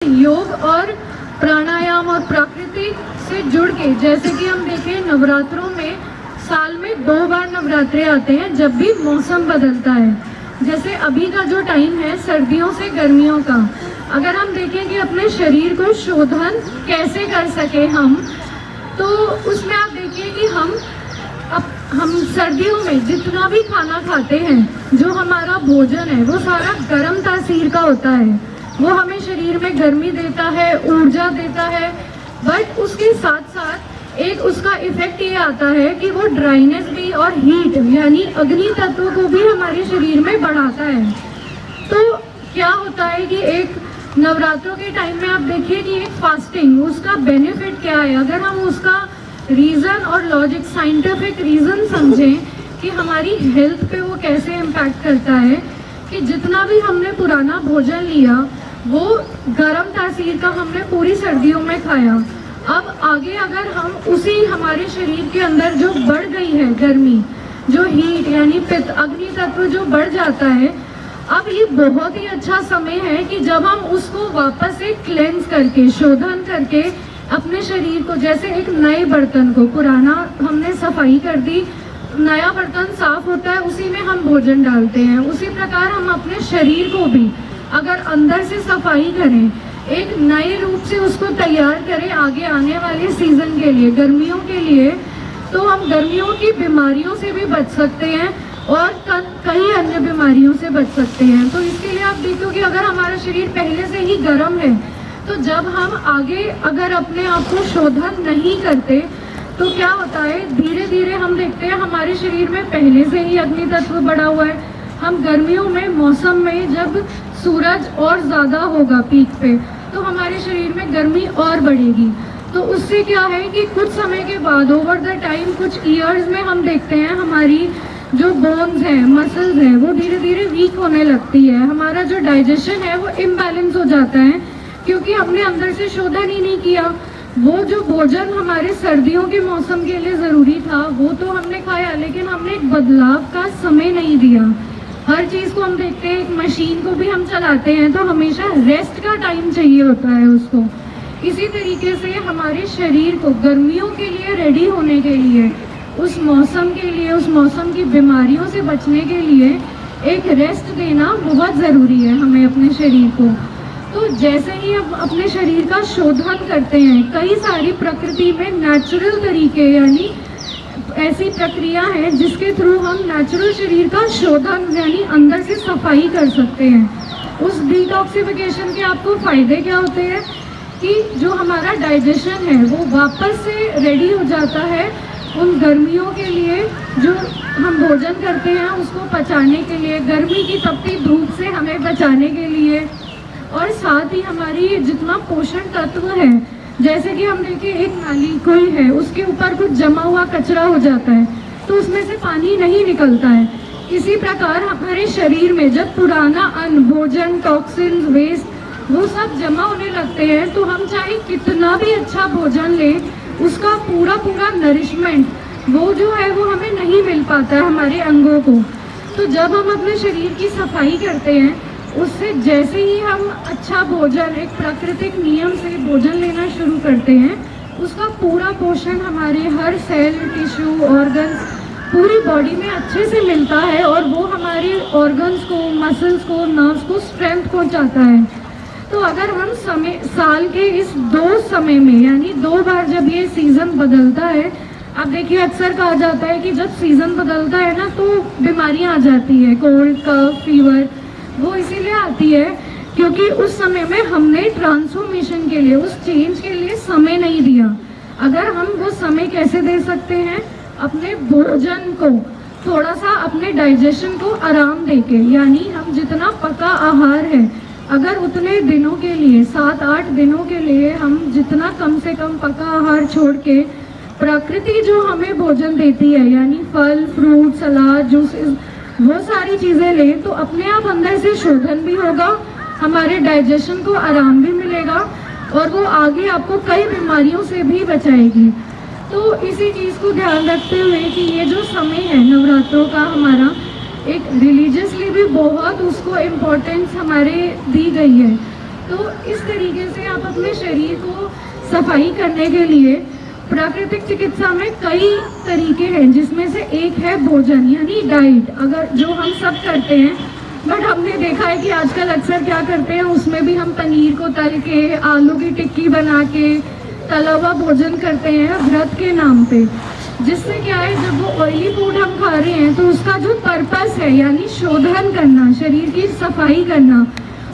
योग और प्राणायाम और प्रकृति से जुड़ के, जैसे कि हम देखें नवरात्रों में साल में 2 बार नवरात्रे आते हैं जब भी मौसम बदलता है। जैसे अभी का जो टाइम है सर्दियों से गर्मियों का, अगर हम देखें कि अपने शरीर को शोधन कैसे कर सके हम, तो उसमें आप देखिए कि हम सर्दियों में जितना भी खाना खाते हैं, जो हमारा भोजन है वो सारा गर्म तासीर का होता है। वो हमें शरीर में गर्मी देता है, ऊर्जा देता है, बट उसके साथ साथ एक उसका इफेक्ट ये आता है कि वो ड्राइनेस भी और हीट यानी अग्नि तत्व को भी हमारे शरीर में बढ़ाता है। तो क्या होता है कि एक नवरात्रों के टाइम में आप देखिए कि एक फास्टिंग, उसका बेनिफिट क्या है, अगर हम उसका रीज़न और लॉजिक साइंटिफिक रीज़न समझें कि हमारी हेल्थ पे वो कैसे इम्पैक्ट करता है, कि जितना भी हमने पुराना भोजन लिया वो गर्म तासीर का हमने पूरी सर्दियों में खाया। अब आगे अगर हम उसी हमारे शरीर के अंदर जो बढ़ गई है गर्मी, जो हीट यानी पित्त अग्नि तत्व जो बढ़ जाता है, अब ये बहुत ही अच्छा समय है कि जब हम उसको वापस से क्लेंस करके, शोधन करके अपने शरीर को, जैसे एक नए बर्तन को, पुराना हमने सफाई कर दी, नया बर्तन साफ होता है, उसी में हम भोजन डालते हैं, उसी प्रकार हम अपने शरीर को भी अगर अंदर से सफाई करें, एक नए रूप से उसको तैयार करें आगे आने वाले सीजन के लिए, गर्मियों के लिए, तो हम गर्मियों की बीमारियों से भी बच सकते हैं और कई अन्य बीमारियों से बच सकते हैं। तो इसके लिए आप देखो कि अगर हमारा शरीर पहले से ही गर्म है, तो जब हम आगे अगर अपने आप को शोधन नहीं करते तो क्या होता है, धीरे धीरे हम देखते हैं हमारे शरीर में पहले से ही अग्नि तत्व बढ़ा हुआ है। हम गर्मियों में मौसम में जब सूरज और ज़्यादा होगा पीक पे, तो हमारे शरीर में गर्मी और बढ़ेगी। तो उससे क्या है कि कुछ समय के बाद ओवर द टाइम, कुछ ईयर्स में हम देखते हैं हमारी जो बोन्स हैं, मसल्स हैं, वो धीरे धीरे वीक होने लगती है। हमारा जो डाइजेशन है वो इम्बैलेंस हो जाता है, क्योंकि हमने अंदर से शोधन ही नहीं किया। वो जो भोजन हमारे सर्दियों के मौसम के लिए ज़रूरी था वो तो हमने खाया, लेकिन हमने एक बदलाव का समय नहीं दिया। हर चीज़ को हम देखते हैं, एक मशीन को भी हम चलाते हैं तो हमेशा रेस्ट का टाइम चाहिए होता है उसको। इसी तरीके से हमारे शरीर को गर्मियों के लिए रेडी होने के लिए, उस मौसम के लिए, उस मौसम की बीमारियों से बचने के लिए एक रेस्ट देना बहुत ज़रूरी है हमें अपने शरीर को। तो जैसे ही हम अपने शरीर का शोधन करते हैं, कई सारी प्रकृति में नेचुरल तरीके यानी ऐसी प्रक्रिया है जिसके थ्रू हम नेचुरल शरीर का शोधन यानी अंदर से सफाई कर सकते हैं। उस डिटॉक्सिफिकेशन के आपको फायदे क्या होते हैं कि जो हमारा डाइजेशन है वो वापस से रेडी हो जाता है उन गर्मियों के लिए, जो हम भोजन करते हैं उसको पचाने के लिए, गर्मी की तपती धूप से हमें बचाने के लिए, और साथ ही हमारी जितना पोषण तत्व है, जैसे कि हम देखें एक नाली कोई है, उसके ऊपर कुछ जमा हुआ कचरा हो जाता है तो उसमें से पानी नहीं निकलता है। इसी प्रकार हमारे शरीर में जब पुराना अन्न, भोजन, टॉक्सिन्स, वेस्ट वो सब जमा होने लगते हैं, तो हम चाहे कितना भी अच्छा भोजन लें, उसका पूरा पूरा नरिशमेंट वो जो है वो हमें नहीं मिल पाता है हमारे अंगों को। तो जब हम अपने शरीर की सफाई करते हैं, उससे जैसे ही हम अच्छा भोजन, एक प्राकृतिक नियम से भोजन लेना शुरू करते हैं, उसका पूरा पोषण हमारे हर सेल, टिश्यू, ऑर्गन्स, पूरी बॉडी में अच्छे से मिलता है और वो हमारे ऑर्गन्स को, मसल्स को, नर्व्स को स्ट्रेंथ पहुंचाता है। तो अगर हम साल के इस 2 समय में यानी 2 बार जब ये सीज़न बदलता है, आप देखिए अक्सर कहा जाता है कि जब सीज़न बदलता है ना तो बीमारियाँ आ जाती है, कोल्ड, कफ, फीवर, वो इसीलिए आती है क्योंकि उस समय में हमने ट्रांसफॉर्मेशन के लिए, उस चेंज के लिए समय नहीं दिया। अगर हम वो समय कैसे दे सकते हैं, अपने भोजन को थोड़ा सा, अपने डाइजेशन को आराम देके, यानी हम जितना पका आहार है अगर उतने दिनों के लिए, 7-8 दिनों के लिए हम जितना कम से कम पका आहार छोड़ के प्रकृति जो हमें भोजन देती है यानी फल, फ्रूट, सलाद, जूसेस, वो सारी चीज़ें लें, तो अपने आप अंदर से शोधन भी होगा, हमारे डाइजेशन को आराम भी मिलेगा और वो आगे आपको कई बीमारियों से भी बचाएगी। तो इसी चीज़ को ध्यान रखते हुए कि ये जो समय है नवरात्रों का हमारा, एक रिलीजियसली भी बहुत उसको इम्पोर्टेंस हमारे दी गई है। तो इस तरीके से आप अपने शरीर को सफाई करने के लिए प्राकृतिक चिकित्सा में कई तरीके हैं, जिसमें से एक है भोजन यानी डाइट, अगर जो हम सब करते हैं। बट हमने देखा है कि आजकल अक्सर क्या करते हैं, उसमें भी हम पनीर को तल के, आलू की टिक्की बना के तला हुआ भोजन करते हैं व्रत के नाम पे, जिससे क्या है, जब वो ऑयली फूड हम खा रहे हैं तो उसका जो पर्पस है यानी शोधन करना, शरीर की सफाई करना,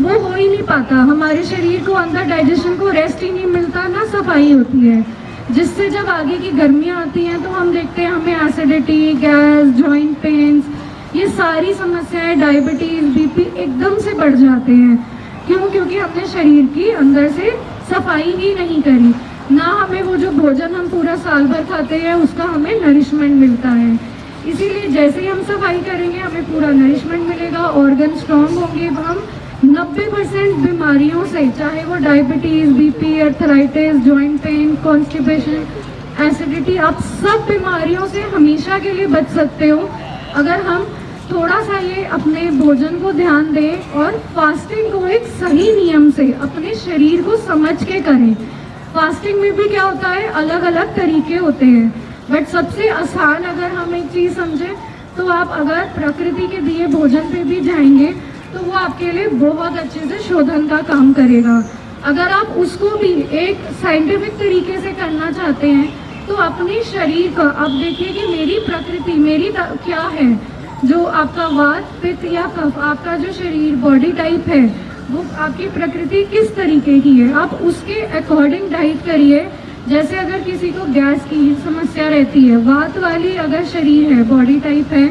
वो हो ही नहीं पाता। हमारे शरीर को अंदर डाइजेशन को रेस्ट ही नहीं मिलता, ना सफाई होती है, जिससे जब आगे की गर्मियाँ आती हैं तो हम देखते हैं हमें एसिडिटी, गैस, जॉइंट पेन्स, ये सारी समस्याएं, डायबिटीज़, बीपी एकदम से बढ़ जाते हैं। क्यों? क्योंकि हमने शरीर की अंदर से सफाई ही नहीं करी, ना हमें वो जो भोजन हम पूरा साल भर खाते हैं उसका हमें नरिशमेंट मिलता है। इसीलिए जैसे ही हम सफाई करेंगे हमें पूरा नरिशमेंट मिलेगा, ऑर्गन स्ट्रॉन्ग होंगे, हम 90% बीमारियों से, चाहे वो diabetes, BP, arthritis, joint pain, constipation, acidity, आप सब बीमारियों से हमेशा के लिए बच सकते हो अगर हम थोड़ा सा ये अपने भोजन को ध्यान दें और फास्टिंग को एक सही नियम से अपने शरीर को समझ के करें। फास्टिंग में भी क्या होता है, अलग अलग तरीके होते हैं, बट सबसे आसान अगर हम एक चीज़ समझें तो आप अगर प्रकृति के दिए भोजन पे भी जाएंगे तो वो आपके लिए बहुत अच्छे से शोधन का काम करेगा। अगर आप उसको भी एक साइंटिफिक तरीके से करना चाहते हैं तो अपने शरीर का आप देखिए कि मेरी प्रकृति, मेरी क्या है, जो आपका वात, पित्त या कफ, आपका जो शरीर बॉडी टाइप है वो आपकी प्रकृति किस तरीके की है, आप उसके अकॉर्डिंग डाइट करिए। जैसे अगर किसी को गैस की समस्या रहती है, वात वाली अगर शरीर है, बॉडी टाइप है,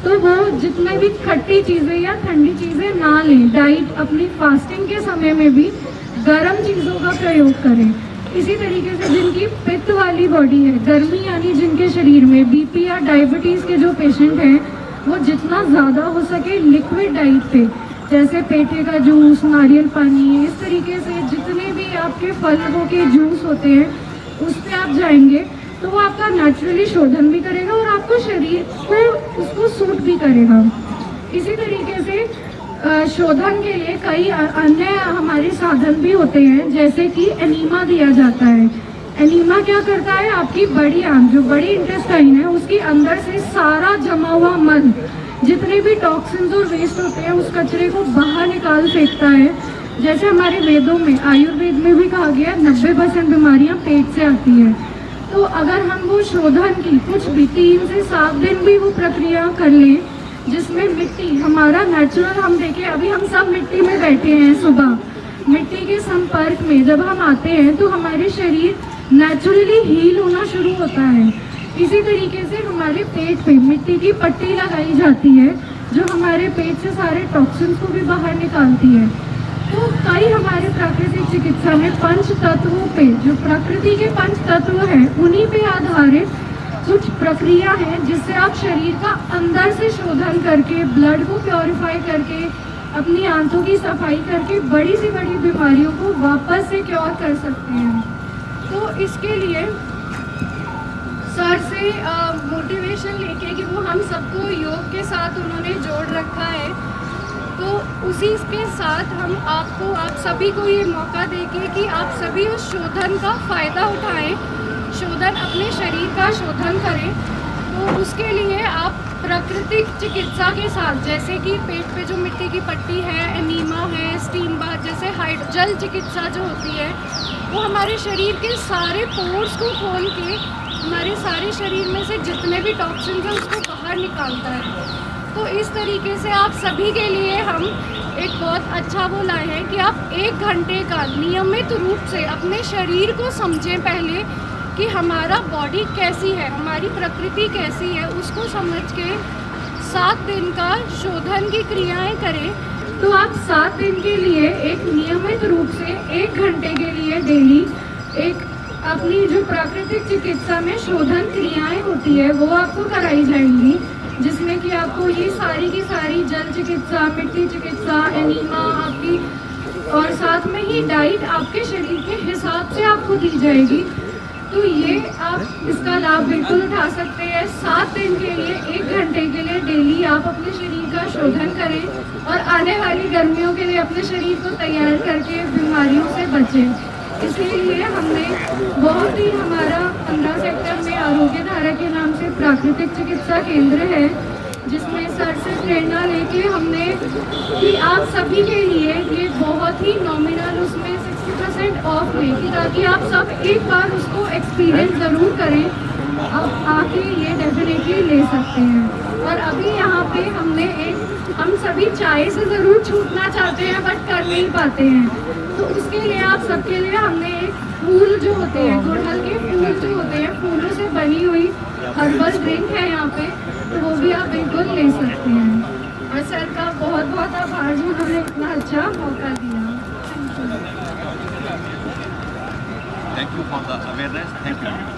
तो वो जितने भी खट्टी चीज़ें या ठंडी चीज़ें ना लें। डाइट अपनी फास्टिंग के समय में भी गर्म चीज़ों का प्रयोग करें। इसी तरीके से जिनकी पित्त वाली बॉडी है, गर्मी यानी जिनके शरीर में बीपी या डायबिटीज़ के जो पेशेंट हैं, वो जितना ज़्यादा हो सके लिक्विड डाइट पे, जैसे पेठे का जूस, नारियल पानी, इस तरीके से जितने भी आपके फलों के जूस होते हैं उस पर आप जाएंगे तो वो आपका नेचुरली शोधन भी करेगा और आपको शरीर को उसको सूट भी करेगा। इसी तरीके से शोधन के लिए कई अन्य हमारे साधन भी होते हैं, जैसे कि एनीमा दिया जाता है। एनीमा क्या करता है, आपकी बड़ी आंत, जो बड़ी इंटेस्टाइन है, उसके अंदर से सारा जमा हुआ मल, जितने भी टॉक्सिन्स और वेस्ट होते हैं, उस कचरे को बाहर निकाल फेंकता है। जैसे हमारे वेदों में, आयुर्वेद में भी कहा गया 90% बीमारियां पेट से आती हैं। तो अगर हम वो शोधन की कुछ भी 3 से 7 दिन भी वो प्रक्रिया कर लें, जिसमें मिट्टी हमारा नेचुरल, हम देखें अभी हम सब मिट्टी में बैठे हैं, सुबह मिट्टी के संपर्क में जब हम आते हैं तो हमारे शरीर नेचुरली हील होना शुरू होता है। इसी तरीके से हमारे पेट पे मिट्टी की पट्टी लगाई जाती है, जो हमारे पेट से सारे टॉक्सिन्स को भी बाहर निकालती है। तो कई हमारे प्राकृतिक चिकित्सा में पंच तत्वों पे, जो प्रकृति के पंच तत्व हैं, उन्हीं पे आधारित कुछ प्रक्रिया है जिससे आप शरीर का अंदर से शोधन करके, ब्लड को प्योरीफाई करके, अपनी आंतों की सफाई करके बड़ी से बड़ी बीमारियों को वापस से क्योर कर सकते हैं। तो इसके लिए सर से मोटिवेशन लेके कि वो हम सबको योग के साथ उन्होंने जोड़ रखा है, तो उसी के साथ हम आपको, आप सभी को ये मौका देंगे कि आप सभी उस शोधन का फ़ायदा उठाएं, शोधन, अपने शरीर का शोधन करें। तो उसके लिए आप प्राकृतिक चिकित्सा के साथ, जैसे कि पेट पे जो मिट्टी की पट्टी है, एनीमा है, स्टीम बाथ, जैसे जल चिकित्सा जो होती है, वो हमारे शरीर के सारे पोर्स को खोल के हमारे सारे शरीर में से जितने भी टॉक्सिन्स हैं उसको बाहर निकालता है। तो इस तरीके से आप सभी के लिए हम एक बहुत अच्छा वो लाए हैं कि आप 1 घंटे का नियमित रूप से अपने शरीर को समझें, पहले कि हमारा बॉडी कैसी है, हमारी प्रकृति कैसी है, उसको समझ के 7 दिन का शोधन की क्रियाएं करें। तो आप 7 दिन के लिए एक नियमित रूप से 1 घंटे के लिए डेली एक अपनी जो प्राकृतिक चिकित्सा में शोधन क्रियाएं होती है वो आपको कराई जाएंगी, जिसमें कि आपको ये सारी की सारी जल चिकित्सा, मिट्टी चिकित्सा, एनीमा आपकी, और साथ में ही डाइट आपके शरीर के हिसाब से आपको दी जाएगी। तो ये आप इसका लाभ बिल्कुल उठा सकते हैं। 7 दिन के लिए 1 घंटे के लिए डेली आप अपने शरीर का शोधन करें और आने वाली गर्मियों के लिए अपने शरीर को तैयार करके बीमारियों से बचें। इसीलिए हमने बहुत ही हमारा 15 सेक्टर में आरोग्य धारा के नाम से प्राकृतिक चिकित्सा केंद्र है, जिसमें सर से प्रेरणा लेके हमने कि आप सभी के लिए ये बहुत ही नॉमिनल उसमें 60% ऑफ में कि ताकि आप सब एक बार उसको एक्सपीरियंस ज़रूर करें। आप आके ये डेफिनेटली ले सकते हैं। और अभी यहाँ पे हमने हम सभी चाय से ज़रूर छूटना चाहते हैं बट कर नहीं पाते हैं, तो उसके लिए आप सबके लिए हमने एक फूल जो होते हैं, गुड़हल के फूल जो होते हैं, फूलों से बनी हुई हर्बल ड्रिंक है यहाँ पे, तो वो भी आप बिल्कुल ले सकते हैं। और सर का बहुत बहुत आभार जो उन्होंने इतना अच्छा मौका दिया। Thank you for the awareness. Thank you.